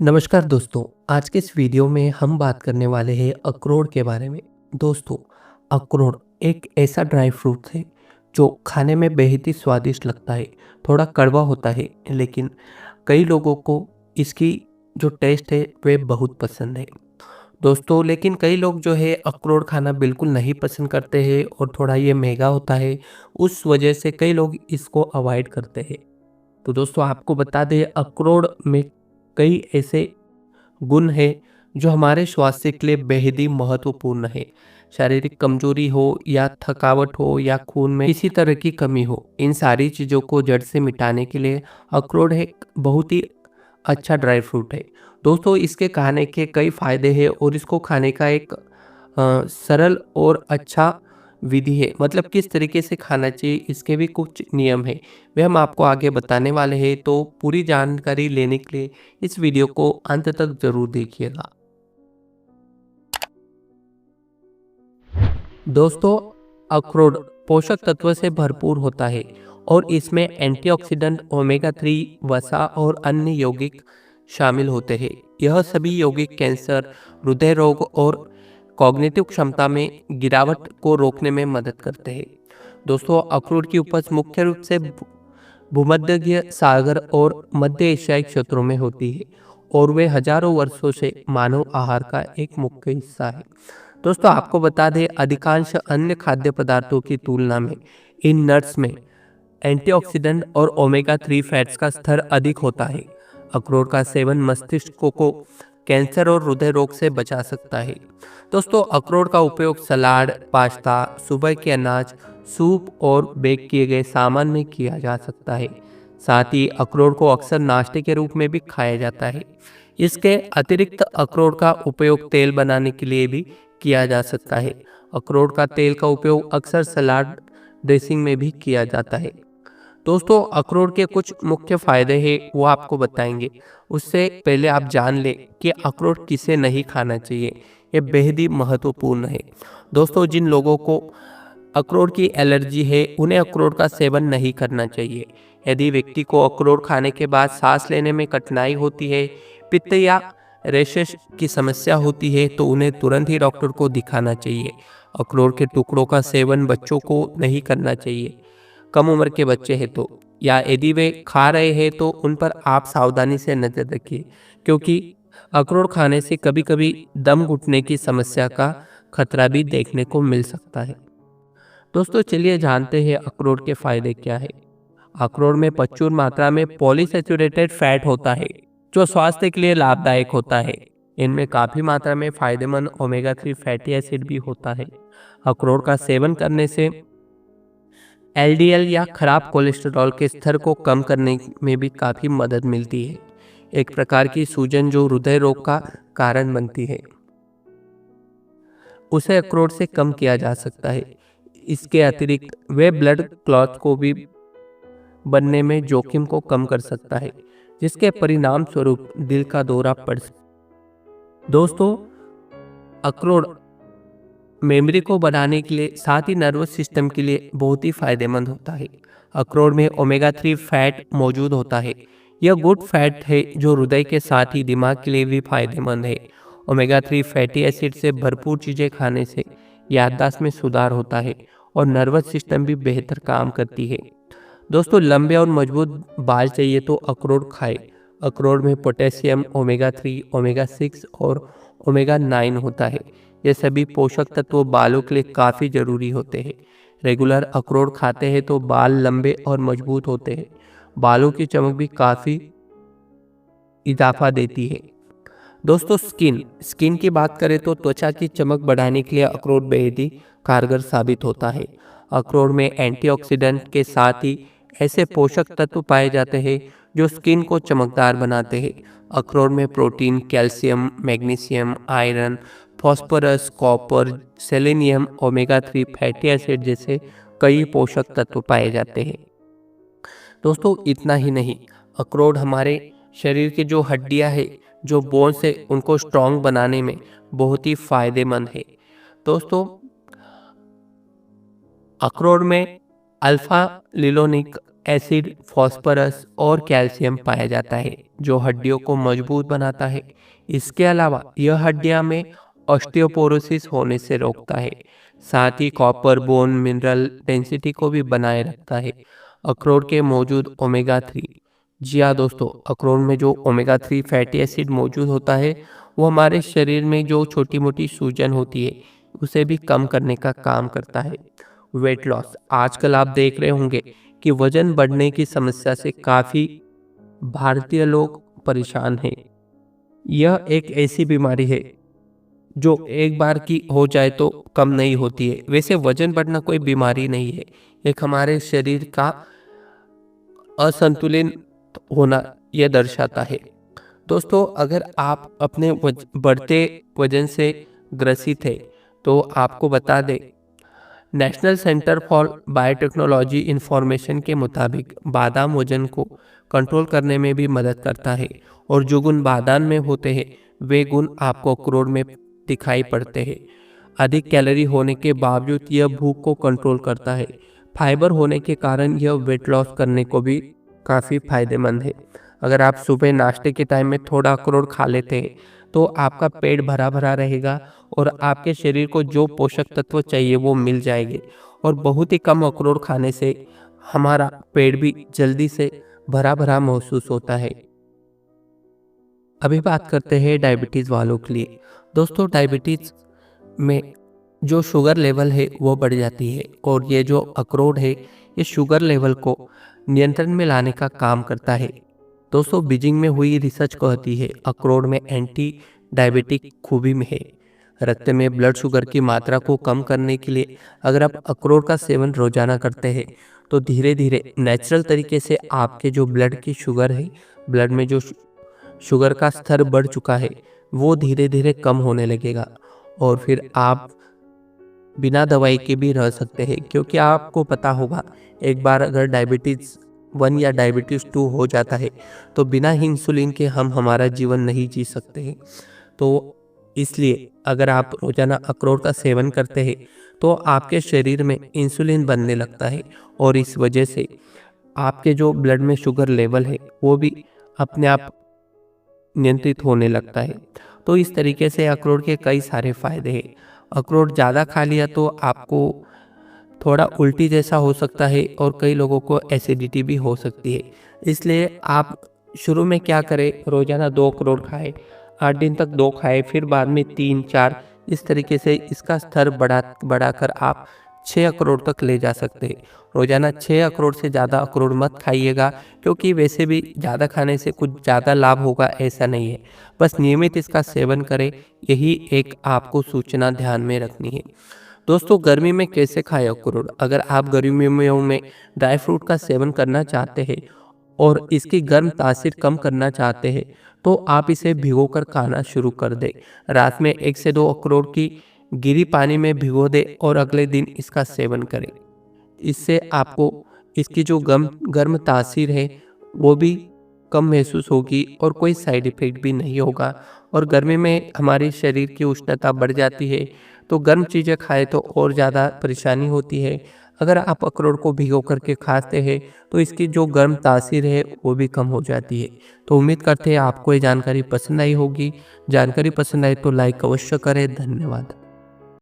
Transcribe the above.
नमस्कार दोस्तों। आज के इस वीडियो में हम बात करने वाले हैं अखरोट के बारे में। दोस्तों, अखरोट एक ऐसा ड्राई फ्रूट है जो खाने में बेहद ही स्वादिष्ट लगता है। थोड़ा कड़वा होता है, लेकिन कई लोगों को इसकी जो टेस्ट है वे बहुत पसंद है। दोस्तों, लेकिन कई लोग जो है अखरोट खाना बिल्कुल नहीं पसंद करते हैं और थोड़ा ये महंगा होता है। उस वजह से कई लोग इसको अवॉइड करते हैं। तो दोस्तों, आपको बता दें, अखरोट में कई ऐसे गुण है जो हमारे स्वास्थ्य के लिए बेहद ही महत्वपूर्ण है। शारीरिक कमजोरी हो या थकावट हो या खून में किसी तरह की कमी हो, इन सारी चीज़ों को जड़ से मिटाने के लिए अखरोट एक बहुत ही अच्छा ड्राई फ्रूट है। दोस्तों, इसके खाने के कई फायदे हैं और इसको खाने का एक सरल और अच्छा विधि है। मतलब किस तरीके से खाना चाहिए, इसके भी कुछ नियम है, वे हम आपको आगे बताने वाले हैं। तो पूरी जानकारी लेने के लिए इस वीडियो को अंत तक जरूर देखिएगा। दोस्तों, अखरोट पोषक तत्व से भरपूर होता है और इसमें एंटीऑक्सीडेंट, ओमेगा 3, वसा और अन्य यौगिक शामिल होते हैं। यह सभी यौगिक कैंसर, हृदय रोग और कॉग्निटिव क्षमता में गिरावट को रोकने में मदद करते हैं। दोस्तों, अखरोट की उपज मुख्य रूप से भूमध्य सागर और मध्य एशियाई क्षेत्रों में होती है और वे हजारों वर्षों से मानव आहार का एक मुख्य हिस्सा है। दोस्तों, आपको बता दें, अधिकांश अन्य खाद्य पदार्थों की तुलना में इन नट्स में एंटीऑक्सीडेंट और ओमेगा 3 फैट्स का स्तर अधिक होता है। अखरोट का सेवन मस्तिष्क को कैंसर और हृदय रोग से बचा सकता है। दोस्तों, अखरोट का उपयोग सलाद, पास्ता, सुबह के अनाज, सूप और बेक किए गए सामान में किया जा सकता है। साथ ही अखरोट को अक्सर नाश्ते के रूप में भी खाया जाता है। इसके अतिरिक्त अखरोट का उपयोग तेल बनाने के लिए भी किया जा सकता है। अखरोट का तेल का उपयोग अक्सर सलाद ड्रेसिंग में भी किया जाता है। दोस्तों, अखरोट के कुछ मुख्य फायदे हैं, वो आपको बताएंगे। उससे पहले आप जान लें कि अखरोट किसे नहीं खाना चाहिए। ये बेहद ही महत्वपूर्ण है। दोस्तों, जिन लोगों को अखरोट की एलर्जी है, उन्हें अखरोट का सेवन नहीं करना चाहिए। यदि व्यक्ति को अखरोट खाने के बाद सांस लेने में कठिनाई होती है, पित्त या रैशेस की समस्या होती है, तो उन्हें तुरंत ही डॉक्टर को दिखाना चाहिए। अखरोट के टुकड़ों का सेवन बच्चों को नहीं करना चाहिए। कम उम्र के बच्चे हैं तो, या यदि वे खा रहे हैं तो उन पर आप सावधानी से नजर रखिए, क्योंकि अखरोट खाने से कभी कभी दम घुटने की समस्या का खतरा भी देखने को मिल सकता है। दोस्तों, चलिए जानते हैं अखरोट के फायदे क्या है। अखरोट में प्रचुर मात्रा में पॉलीसैचुरेटेड फैट होता है, जो स्वास्थ्य के लिए लाभदायक होता है। इनमें काफी मात्रा में फायदेमंद ओमेगा 3 फैटी एसिड भी होता है। अखरोट का सेवन करने से एलडीएल या खराब कोलेस्ट्रॉल के स्तर को कम करने में भी काफ़ी मदद मिलती है। एक प्रकार की सूजन जो हृदय रोग का कारण बनती है, उसे अखरोट से कम किया जा सकता है। इसके अतिरिक्त वे ब्लड क्लॉट को भी बनने में जोखिम को कम कर सकता है, जिसके परिणाम स्वरूप दिल का दौरा पड़ सकता है। दोस्तों, अखरोट मेमोरी को बढ़ाने के लिए, साथ ही नर्वस सिस्टम के लिए बहुत ही फायदेमंद होता है। अखरोट में ओमेगा 3 फैट मौजूद होता है। यह गुड फैट है जो हृदय के साथ ही दिमाग के लिए भी फायदेमंद है। ओमेगा 3 फैटी एसिड से भरपूर चीज़ें खाने से याददाश्त में सुधार होता है और नर्वस सिस्टम भी बेहतर काम करती है। दोस्तों, लंबे और मजबूत बाल चाहिए तो अखरोट खाएं। अखरोट में पोटेशियम, ओमेगा 3, ओमेगा 6 और ओमेगा 9 होता है। ये सभी पोषक तत्व बालों के लिए काफ़ी ज़रूरी होते हैं। रेगुलर अखरोट खाते हैं तो बाल लंबे और मजबूत होते हैं। बालों की चमक भी काफ़ी इजाफा देती है। दोस्तों, स्किन की बात करें तो त्वचा की चमक बढ़ाने के लिए अखरोट बेहद ही कारगर साबित होता है। अखरोट में एंटीऑक्सीडेंट के साथ ही ऐसे पोषक तत्व पाए जाते हैं जो स्किन को चमकदार बनाते हैं। अखरोट में protein, calcium, magnesium, iron, phosphorus, copper, selenium, omega 3 fatty acid जैसे कई पोषक तत्व पाए जाते हैं। दोस्तों, इतना ही नहीं, अखरोट हमारे शरीर की जो हड्डियां है, जो बोन्स है, उनको स्ट्रॉन्ग बनाने में बहुत ही फायदेमंद है। दोस्तों, अखरोट में अल्फा लिनोलिक एसिड, फास्फोरस और कैल्शियम पाया जाता है जो हड्डियों को मजबूत बनाता है। इसके अलावा यह हड्डियां में ऑस्टियोपोरोसिस होने से रोकता है। साथ ही कॉपर, बोन मिनरल डेंसिटी को भी बनाए रखता है। अखरोट के मौजूद ओमेगा 3, जी हाँ दोस्तों, अखरोट में जो ओमेगा 3 फैटी एसिड मौजूद होता है वो हमारे शरीर में जो छोटी मोटी सूजन होती है उसे भी कम करने का काम करता है। वेट लॉस, आजकल आप देख रहे होंगे कि वजन बढ़ने की समस्या से काफ़ी भारतीय लोग परेशान हैं। यह एक ऐसी बीमारी है जो एक बार की हो जाए तो कम नहीं होती है। वैसे वजन बढ़ना कोई बीमारी नहीं है, एक हमारे शरीर का असंतुलित होना यह दर्शाता है। दोस्तों, अगर आप अपने बढ़ते वजन से ग्रसित है तो आपको बता दें, national centre for biotechnology information के मुताबिक बादाम वजन को कंट्रोल करने में भी मदद करता है और जो गुण बादाम में होते हैं वे गुण आपको अखरोट में दिखाई पड़ते हैं। अधिक कैलोरी होने के बावजूद यह भूख को कंट्रोल करता है। फाइबर होने के कारण यह वेट लॉस करने को भी काफ़ी फायदेमंद है। अगर आप सुबह नाश्ते के टाइम में थोड़ा अखरोट खा लेते हैं तो आपका पेट भरा भरा रहेगा और आपके शरीर को जो पोषक तत्व चाहिए वो मिल जाएंगे। और बहुत ही कम अखरोट खाने से हमारा पेट भी जल्दी से भरा भरा महसूस होता है। अभी बात करते हैं डायबिटीज़ वालों के लिए। दोस्तों, डायबिटीज़ में जो शुगर लेवल है वो बढ़ जाती है और ये जो अखरोट है ये शुगर लेवल को नियंत्रण में लाने का काम करता है। दोस्तों, बीजिंग में हुई रिसर्च कहती है अखरोट में एंटी डायबिटिक खूबी में है। रक्त में ब्लड शुगर की मात्रा को कम करने के लिए अगर आप अखरोट का सेवन रोजाना करते हैं तो धीरे धीरे नेचुरल तरीके से आपके जो ब्लड की शुगर है, ब्लड में जो शुगर का स्तर बढ़ चुका है वो धीरे धीरे कम होने लगेगा और फिर आप बिना दवाई के भी रह सकते हैं। क्योंकि आपको पता होगा, एक बार अगर डायबिटीज़ 1 या डायबिटीज़ 2 हो जाता है तो बिना ही इंसुलिन के हम हमारा जीवन नहीं जी सकते हैं। तो इसलिए अगर आप रोज़ाना अखरोट का सेवन करते हैं तो आपके शरीर में इंसुलिन बनने लगता है और इस वजह से आपके जो ब्लड में शुगर लेवल है वो भी अपने आप नियंत्रित होने लगता है। तो इस तरीके से अखरोट के कई सारे फायदे हैं। अखरोट ज़्यादा खा लिया तो आपको थोड़ा उल्टी जैसा हो सकता है और कई लोगों को एसिडिटी भी हो सकती है। इसलिए आप शुरू में क्या करें, रोज़ाना 2 अखरोट खाएं, 8 दिन तक 2 खाएं, फिर बाद में 3-4, इस तरीके से इसका स्तर बढ़ाकर आप 6 अखरोट तक ले जा सकते हैं। रोज़ाना 6 अखरोट से ज़्यादा अखरोट मत खाइएगा, क्योंकि वैसे भी ज़्यादा खाने से कुछ ज़्यादा लाभ होगा ऐसा नहीं है। बस नियमित इसका सेवन करें, यही एक आपको सूचना ध्यान में रखनी है। दोस्तों, गर्मी में कैसे खाएं अखरोट? अगर आप गर्मियों में ड्राई फ्रूट का सेवन करना चाहते हैं और इसकी गर्म तासीर कम करना चाहते हैं तो आप इसे भिगोकर खाना शुरू कर दें। रात में 1 से 2 अखरोट की गिरी पानी में भिगो दें और अगले दिन इसका सेवन करें। इससे आपको इसकी जो गर्म तासीर है वो भी कम महसूस होगी और कोई साइड इफ़ेक्ट भी नहीं होगा। और गर्मी में हमारे शरीर की उष्णता बढ़ जाती है तो गर्म चीज़ें खाएं तो और ज़्यादा परेशानी होती है। अगर आप अखरोट को भिगो करके खाते हैं तो इसकी जो गर्म तासीर है वो भी कम हो जाती है। तो उम्मीद करते हैं आपको ये जानकारी पसंद आई होगी। जानकारी पसंद आए तो लाइक अवश्य करें। धन्यवाद।